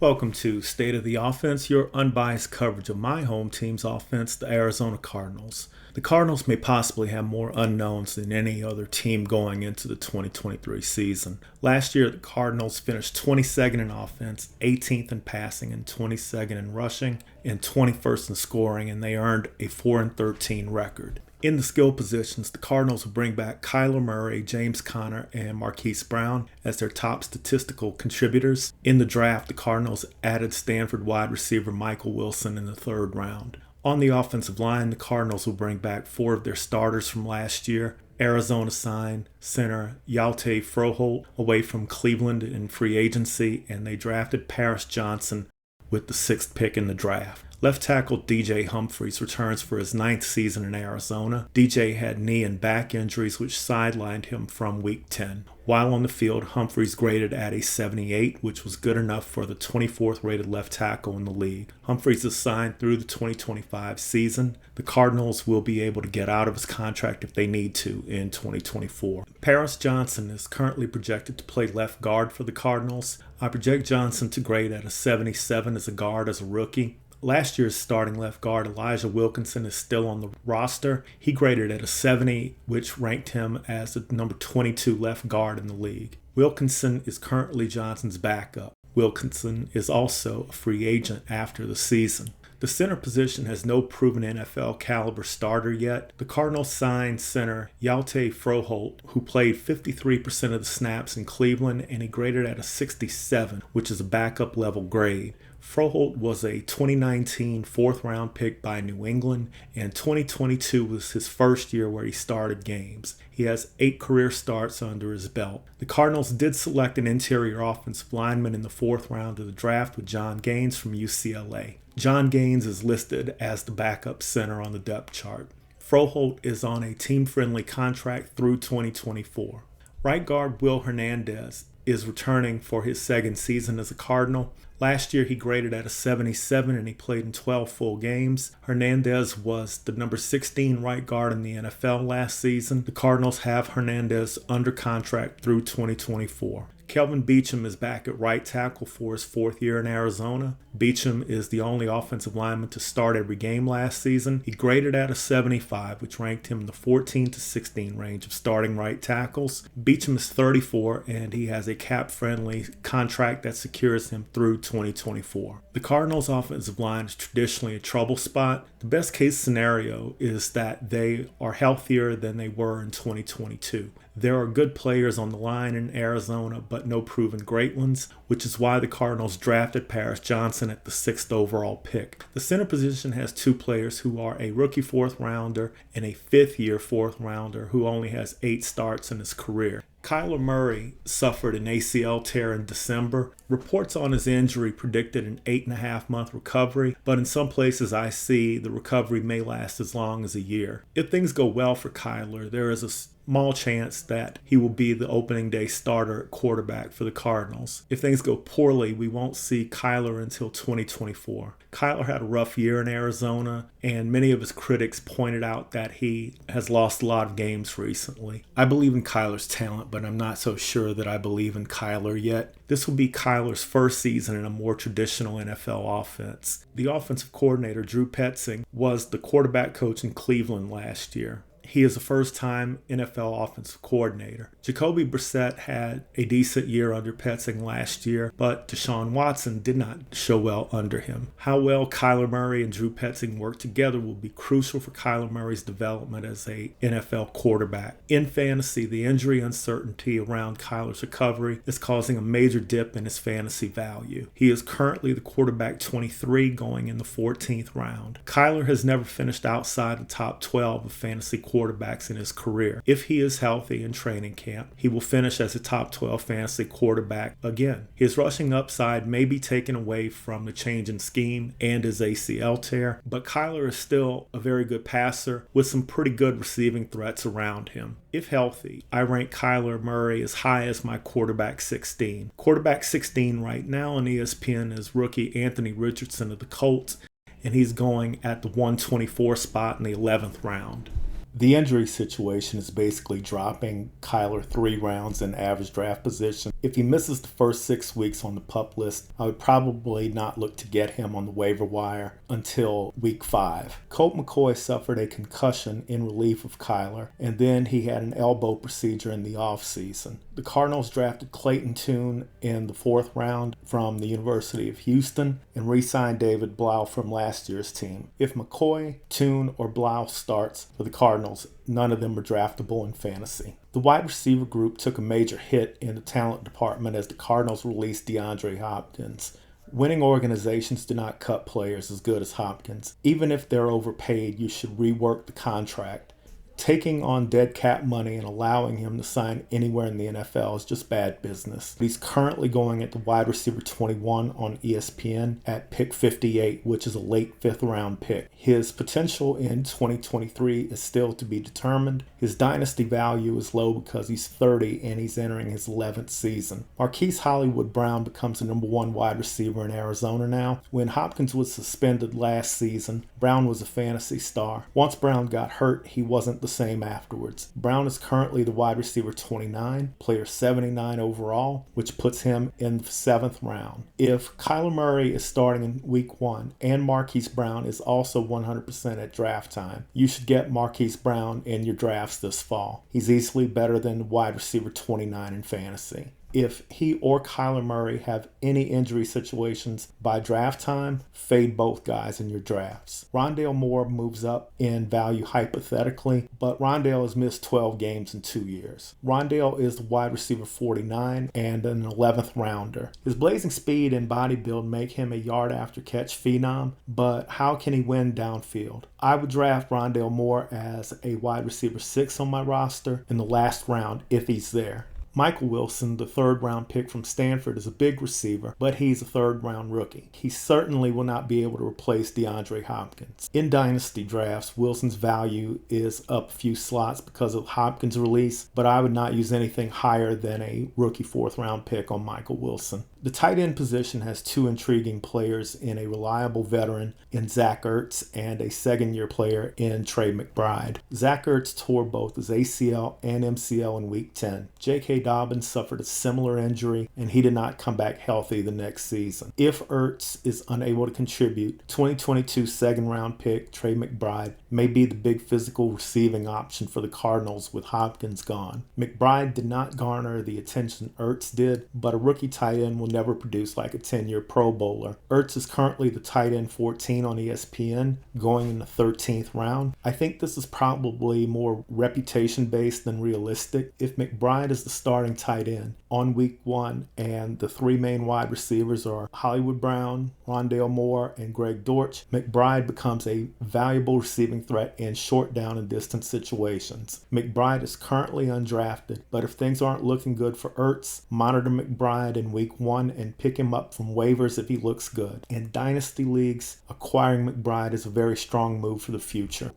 Welcome to State of the Offense, your unbiased coverage of my home team's offense, the Arizona Cardinals. The Cardinals may possibly have more unknowns than any other team going into the 2023 season. Last year, the Cardinals finished 22nd in offense, 18th in passing, and 22nd in rushing, and 21st in scoring, and they earned a 4-13 record. In the skill positions, the Cardinals will bring back Kyler Murray, James Conner, and Marquise Brown as their top statistical contributors. In the draft, the Cardinals added Stanford wide receiver Michael Wilson in the third round. On the offensive line, the Cardinals will bring back four of their starters from last year. Arizona signed center Yalte Froholt away from Cleveland in free agency, and they drafted Paris Johnson with the 6th pick in the draft. Left tackle DJ Humphries returns for his 9th season in Arizona. DJ had knee and back injuries which sidelined him from Week 10. While on the field, Humphries graded at a 78, which was good enough for the 24th rated left tackle in the league. Humphries is signed through the 2025 season. The Cardinals will be able to get out of his contract if they need to in 2024. Paris Johnson is currently projected to play left guard for the Cardinals. I project Johnson to grade at a 77 as a guard as a rookie. Last year's starting left guard Elijah Wilkinson is still on the roster. He graded at a 70, which ranked him as the number 22 left guard in the league. Wilkinson is currently Johnson's backup. Wilkinson is also a free agent after the season. The center position has no proven NFL caliber starter yet. The Cardinals signed center Yalte Froholt, who played 53% of the snaps in Cleveland, and he graded at a 67, which is a backup level grade. Froholt was a 2019 4th-round pick by New England, and 2022 was his first year where he started games. He has 8 career starts under his belt. The Cardinals did select an interior offensive lineman in the 4th round of the draft with John Gaines from UCLA. John Gaines is listed as the backup center on the depth chart. Froholt is on a team-friendly contract through 2024. Right guard Will Hernandez is returning for his 2nd season as a Cardinal. Last year, he graded at a 77 and he played in 12 full games. Hernandez was the number 16 right guard in the NFL last season. The Cardinals have Hernandez under contract through 2024. Kelvin Beachum is back at right tackle for his 4th year in Arizona. Beachum is the only offensive lineman to start every game last season. He graded at a 75, which ranked him in the 14 to 16 range of starting right tackles. Beachum is 34, and he has a cap-friendly contract that secures him through 2024. The Cardinals' offensive line is traditionally a trouble spot. The best case scenario is that they are healthier than they were in 2022. There are good players on the line in Arizona, but no proven great ones, which is why the Cardinals drafted Paris Johnson at the 6th overall pick. The center position has 2 players who are a rookie 4th rounder and a 5th-year 4th rounder who only has 8 starts in his career. Kyler Murray suffered an ACL tear in December. Reports on his injury predicted an 8.5-month recovery, but in some places I see the recovery may last as long as a year. If things go well for Kyler, there is a small chance that he will be the opening day starter at quarterback for the Cardinals. If things go poorly, we won't see Kyler until 2024. Kyler had a rough year in Arizona, and many of his critics pointed out that he has lost a lot of games recently. I believe in Kyler's talent, but I'm not so sure that I believe in Kyler yet. This will be Kyler's first season in a more traditional NFL offense. The offensive coordinator, Drew Petzing, was the quarterback coach in Cleveland last year. He is a first-time NFL offensive coordinator. Jacoby Brissett had a decent year under Petzing last year, but Deshaun Watson did not show well under him. How well Kyler Murray and Drew Petzing work together will be crucial for Kyler Murray's development as an NFL quarterback. In fantasy, the injury uncertainty around Kyler's recovery is causing a major dip in his fantasy value. He is currently the quarterback 23 going in the 14th round. Kyler has never finished outside the top 12 of fantasy quarterbacks in his career. If he is healthy in training camp, he will finish as a top 12 fantasy quarterback again. His rushing upside may be taken away from the change in scheme and his ACL tear, but Kyler is still a very good passer with some pretty good receiving threats around him. If healthy, I rank Kyler Murray as high as my quarterback 16. Quarterback 16 right now on ESPN is rookie Anthony Richardson of the Colts, and he's going at the 124 spot in the 11th round. The injury situation is basically dropping Kyler 3 rounds in average draft position. If he misses the first 6 weeks on the PUP list, I would probably not look to get him on the waiver wire until week 5. Colt McCoy suffered a concussion in relief of Kyler, and then he had an elbow procedure in the offseason. The Cardinals drafted Clayton Tune in the 4th round from the University of Houston and re-signed David Blau from last year's team. If McCoy, Tune, or Blau starts for the Cardinals, none of them are draftable in fantasy. The wide receiver group took a major hit in the talent department as the Cardinals released DeAndre Hopkins. Winning organizations do not cut players as good as Hopkins. Even if they're overpaid, you should rework the contract. Taking on dead cap money and allowing him to sign anywhere in the NFL is just bad business. He's currently going at the wide receiver 21 on ESPN at pick 58, which is a late 5th round pick. His potential in 2023 is still to be determined. His dynasty value is low because he's 30 and he's entering his 11th season. Marquise Hollywood Brown becomes the number 1 wide receiver in Arizona now. When Hopkins was suspended last season, Brown was a fantasy star. Once Brown got hurt, he wasn't the same afterwards. Brown is currently the wide receiver 29, player 79 overall, which puts him in the 7th round. If Kyler Murray is starting in week 1 and Marquise Brown is also 100% at draft time, you should get Marquise Brown in your drafts this fall. He's easily better than wide receiver 29 in fantasy. If he or Kyler Murray have any injury situations by draft time, fade both guys in your drafts. Rondale Moore moves up in value hypothetically, but Rondale has missed 12 games in 2 years. Rondale is the wide receiver 49 and an 11th rounder. His blazing speed and body build make him a yard after catch phenom, but how can he win downfield? I would draft Rondale Moore as a wide receiver 6 on my roster in the last round if he's there. Michael Wilson, the 3rd round pick from Stanford, is a big receiver, but he's a 3rd round rookie. He certainly will not be able to replace DeAndre Hopkins. In dynasty drafts, Wilson's value is up a few slots because of Hopkins' release, but I would not use anything higher than a rookie 4th round pick on Michael Wilson. The tight end position has 2 intriguing players in a reliable veteran in Zach Ertz and a 2nd-year player in Trey McBride. Zach Ertz tore both his ACL and MCL in Week 10. J.K. Dobbins suffered a similar injury, and he did not come back healthy the next season. If Ertz is unable to contribute, 2022 2nd-round pick Trey McBride may be the big physical receiving option for the Cardinals with Hopkins gone. McBride did not garner the attention Ertz did, but a rookie tight end will never produce like a 10-year Pro Bowler. Ertz is currently the tight end 14 on ESPN, going in the 13th round. I think this is probably more reputation-based than realistic. If McBride is the starting tight end on week 1 and the 3 main wide receivers are Hollywood Brown, Rondale Moore, and Greg Dortch, McBride becomes a valuable receiving threat in short down and distance situations. McBride is currently undrafted, but if things aren't looking good for Ertz, monitor McBride in week 1 and pick him up from waivers if he looks good. In dynasty leagues, acquiring McBride is a very strong move for the future.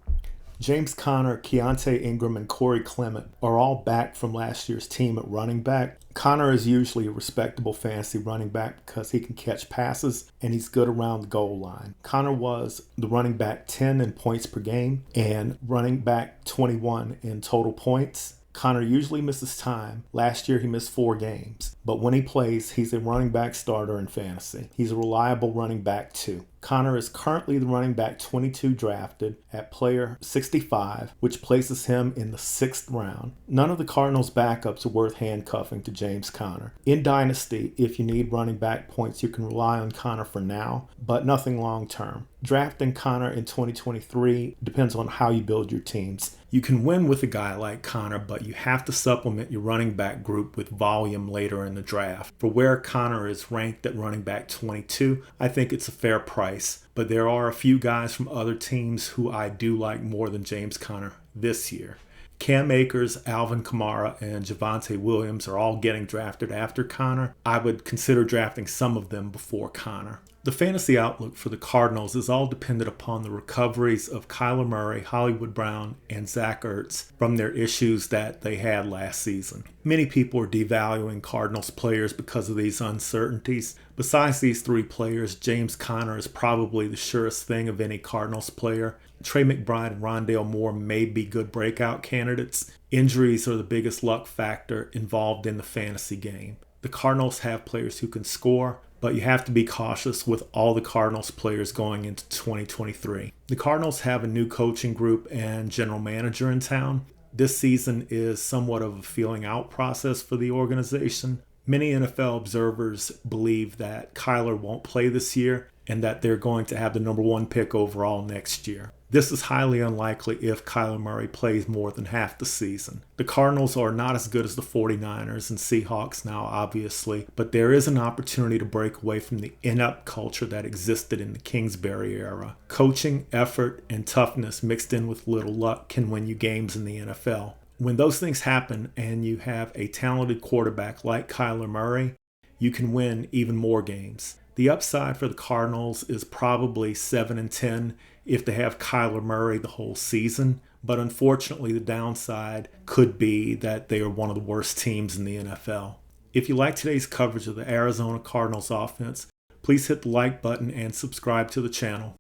James Conner, Keontae Ingram, and Corey Clement are all back from last year's team at running back. Conner is usually a respectable fantasy running back because he can catch passes and he's good around the goal line. Conner was the running back 10 in points per game and running back 21 in total points. Conner usually misses time. Last year he missed 4 games, but when he plays, he's a running back starter in fantasy. He's a reliable running back too. Conner is currently the running back 22 drafted at player 65, which places him in the 6th round. None of the Cardinals' backups are worth handcuffing to James Conner. In Dynasty, if you need running back points, you can rely on Conner for now, but nothing long term. Drafting Conner in 2023 depends on how you build your teams. You can win with a guy like Conner, but you have to supplement your running back group with volume later in the draft. For where Conner is ranked at running back 22, I think it's a fair price, but there are a few guys from other teams who I do like more than James Conner this year. Cam Akers, Alvin Kamara, and Javonte Williams are all getting drafted after Conner. I would consider drafting some of them before Conner. The fantasy outlook for the Cardinals is all dependent upon the recoveries of Kyler Murray, Hollywood Brown, and Zach Ertz from their issues that they had last season. Many people are devaluing Cardinals players because of these uncertainties. Besides these 3 players, James Conner is probably the surest thing of any Cardinals player. Trey McBride and Rondale Moore may be good breakout candidates. Injuries are the biggest luck factor involved in the fantasy game. The Cardinals have players who can score, but you have to be cautious with all the Cardinals players going into 2023. The Cardinals have a new coaching group and general manager in town. This season is somewhat of a feeling out process for the organization. Many NFL observers believe that Kyler won't play this year and that they're going to have the number 1 pick overall next year. This is highly unlikely if Kyler Murray plays more than half the season. The Cardinals are not as good as the 49ers and Seahawks now, obviously, but there is an opportunity to break away from the inept culture that existed in the Kingsbury era. Coaching, effort, and toughness mixed in with little luck can win you games in the NFL. When those things happen and you have a talented quarterback like Kyler Murray, you can win even more games. The upside for the Cardinals is probably 7-10 if they have Kyler Murray the whole season, but unfortunately the downside could be that they are one of the worst teams in the NFL. If you like today's coverage of the Arizona Cardinals offense, please hit the like button and subscribe to the channel.